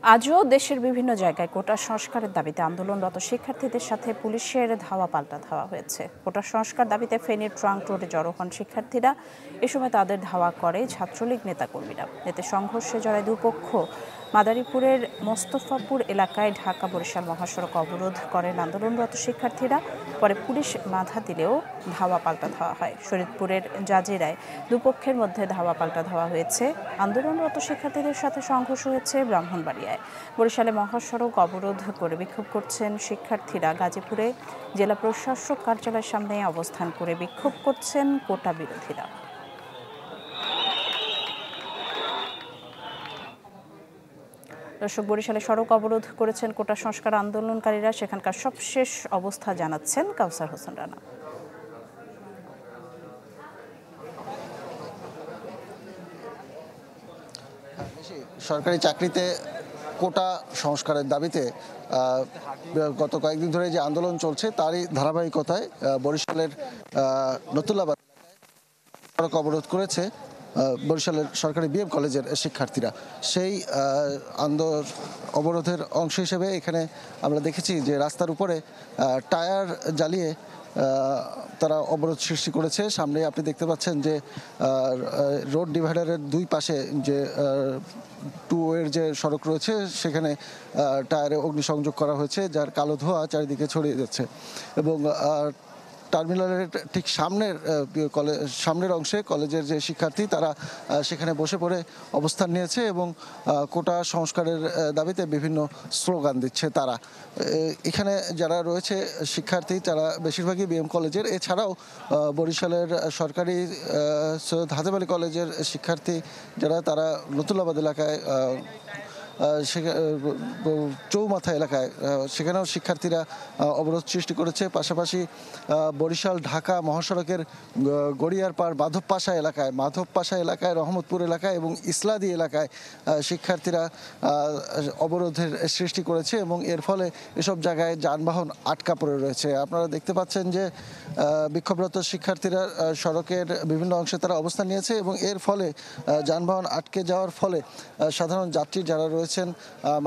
আজও দেশের বিভিন্ন জায়গায় কোটা সংস্কারের দাবিতে আন্দোলনরত শিক্ষার্থীদের সাথে পুলিশের ধাওয়া পাল্টা ধাওয়া হয়েছে। কোটা সংস্কার দাবিতে ফেনীর ট্রাঙ্ক রোডে জড়ো হন শিক্ষার্থীরা। এ সময় তাদের ধাওয়া করে ছাত্রলীগ নেতাকর্মীরা। এতে সংঘর্ষে জড়ায় দুপক্ষ। মাদারীপুরের মোস্তফাপুর এলাকায় ঢাকা বরিশাল মহাসড়ক অবরোধ করেন আন্দোলনরত শিক্ষার্থীরা। পরে পুলিশ বাধা দিলেও ধাওয়া পাল্টা ধাওয়া হয়। শরীয়তপুরের জাজিরায় দুপক্ষের মধ্যে ধাওয়া পাল্টা ধাওয়া হয়েছে। আন্দোলনরত শিক্ষার্থীদের সাথে সংঘর্ষ হয়েছে ব্রাহ্মণবাড়িয়ায়। বরিশালে মহাসড়ক অবরোধ করে বিক্ষোভ করছেন শিক্ষার্থীরা। গাজীপুরে জেলা প্রশাসক কার্যালয়ের সামনে অবস্থান করে বিক্ষোভ করছেন কোটা বিরোধীরা। দর্শক, বরিশালে সড়ক অবরোধ করেছেন কোটা সংস্কার আন্দোলনকারীরা। সেখানকার সবশেষ অবস্থা জানাচ্ছেন কাউসার হোসেন রানা। সরকারি চাকরিতে কোটা সংস্কারের দাবিতে গত কয়েকদিন ধরে যে আন্দোলন চলছে তারই ধারাবাহিকতায় বরিশালের নতুল্লাবাদ সড়ক অবরোধ করেছে বরিশালের সরকারি বিএম কলেজের শিক্ষার্থীরা। সেই অবরোধের অংশ হিসেবে এখানে আমরা দেখেছি যে রাস্তার উপরে টায়ার জ্বালিয়ে তারা অবরোধ সৃষ্টি করেছে। সামনে আপনি দেখতে পাচ্ছেন যে রোড ডিভাইডারের দুই পাশে যে টু ওয়ের যে সড়ক রয়েছে সেখানে টায়ারে অগ্নিসংযোগ করা হয়েছে, যার কালো ধোঁয়া চারিদিকে ছড়িয়ে যাচ্ছে। এবং টার্মিনালের ঠিক সামনের অংশে কলেজের যে শিক্ষার্থী তারা সেখানে বসে পড়ে অবস্থান নিয়েছে এবং কোটা সংস্কারের দাবিতে বিভিন্ন স্লোগান দিচ্ছে তারা। এখানে যারা রয়েছে শিক্ষার্থী তারা বেশিরভাগই বিএম কলেজের, এছাড়াও বরিশালের সরকারি সৈয়দ হাতেম আলী কলেজের শিক্ষার্থী যারা তারা নতুল্লাবাদ এলাকায় চৌমাথা এলাকায় সেখানেও শিক্ষার্থীরা অবরোধ সৃষ্টি করেছে। পাশাপাশি বরিশাল ঢাকা মহাসড়কের গড়িয়ারপাড় মাধবপাশা এলাকায় রহমতপুর এলাকায় এবং ইসলাদি এলাকায় শিক্ষার্থীরা অবরোধের সৃষ্টি করেছে এবং এর ফলে এসব জায়গায় যানবাহন আটকা পড়ে রয়েছে। আপনারা দেখতে পাচ্ছেন যে বিক্ষোভরত শিক্ষার্থীরা সড়কের বিভিন্ন অংশে তারা অবস্থান নিয়েছে এবং এর ফলে যানবাহন আটকে যাওয়ার ফলে সাধারণ যাত্রী যারা রয়েছেন,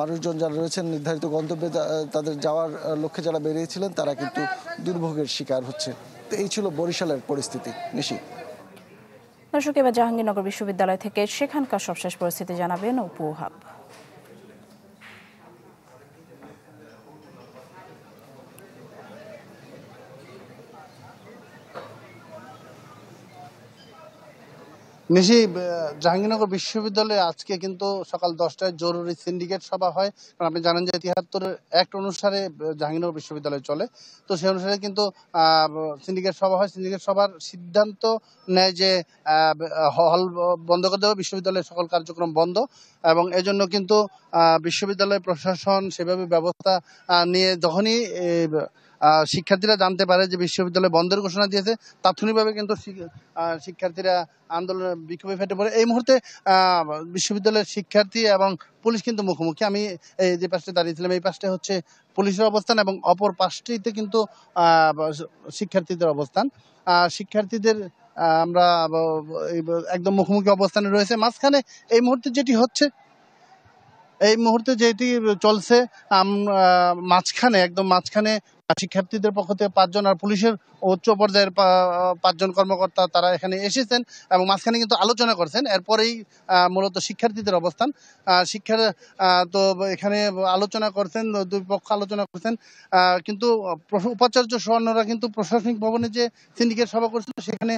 মানুষজন যারা রয়েছেন নির্ধারিত গন্তব্যে তাদের যাওয়ার লক্ষ্যে যারা বেরিয়েছিলেন তারা কিন্তু দুর্ভোগের শিকার হচ্ছে। তো এই ছিল বরিশালের পরিস্থিতি। নিশি। দর্শক, এবার জাহাঙ্গীরনগর বিশ্ববিদ্যালয় থেকে সেখানকার সবশেষ পরিস্থিতি জানাবেন অপু ওহাব। নিশি, জাহাঙ্গীরনগর বিশ্ববিদ্যালয়ে আজকে কিন্তু সকাল 10টায় জরুরি সিন্ডিকেট সভা হয়। কারণ আপনি জানেন যে 73 অ্যাক্ট অনুসারে জাহাঙ্গীরনগর বিশ্ববিদ্যালয় চলে। তো সেই অনুসারে কিন্তু সিন্ডিকেট সভা হয়। সিন্ডিকেট সভার সিদ্ধান্ত নেয় যে হল বন্ধ করে দেওয়া, বিশ্ববিদ্যালয়ের সকল কার্যক্রম বন্ধ। এবং এজন্য কিন্তু বিশ্ববিদ্যালয় প্রশাসন সেভাবে ব্যবস্থা নিয়ে যখনই শিক্ষার্থীরা জানতে পারে যে বিশ্ববিদ্যালয় বন্ধের ঘোষণা দিয়েছে, তাৎক্ষণিকভাবে কিন্তু শিক্ষার্থীরা আন্দোলনে বিক্ষোভে ফেটে পড়ে। এই মুহূর্তে বিশ্ববিদ্যালয়ের শিক্ষার্থী এবং পুলিশ কিন্তু মুখোমুখি। আমি এই যে পাশে দাঁড়িয়েছিলাম এই পাশটা হচ্ছে পুলিশের অবস্থান এবং অপর পাশটিতে কিন্তু শিক্ষার্থীদের অবস্থান। শিক্ষার্থীদের আমরা একদম মুখোমুখি অবস্থানে রয়েছে। মাঝখানে এই মুহূর্তে যেটি চলছে একদম মাঝখানে শিক্ষার্থীদের পক্ষ থেকে 5 জন আর পুলিশের উচ্চ পর্যায়ের 5 জন কর্মকর্তা তারা এখানে এসেছেন এবং মাঝখানে কিন্তু আলোচনা করছেন। এরপরেই মূলত শিক্ষার্থীদের অবস্থান। তো এখানে আলোচনা করছেন, দুই পক্ষ আলোচনা করছেন, কিন্তু উপাচার্য সহ অন্যরা কিন্তু প্রশাসনিক ভবনে যে সিন্ডিকেট সভা করছিল সেখানে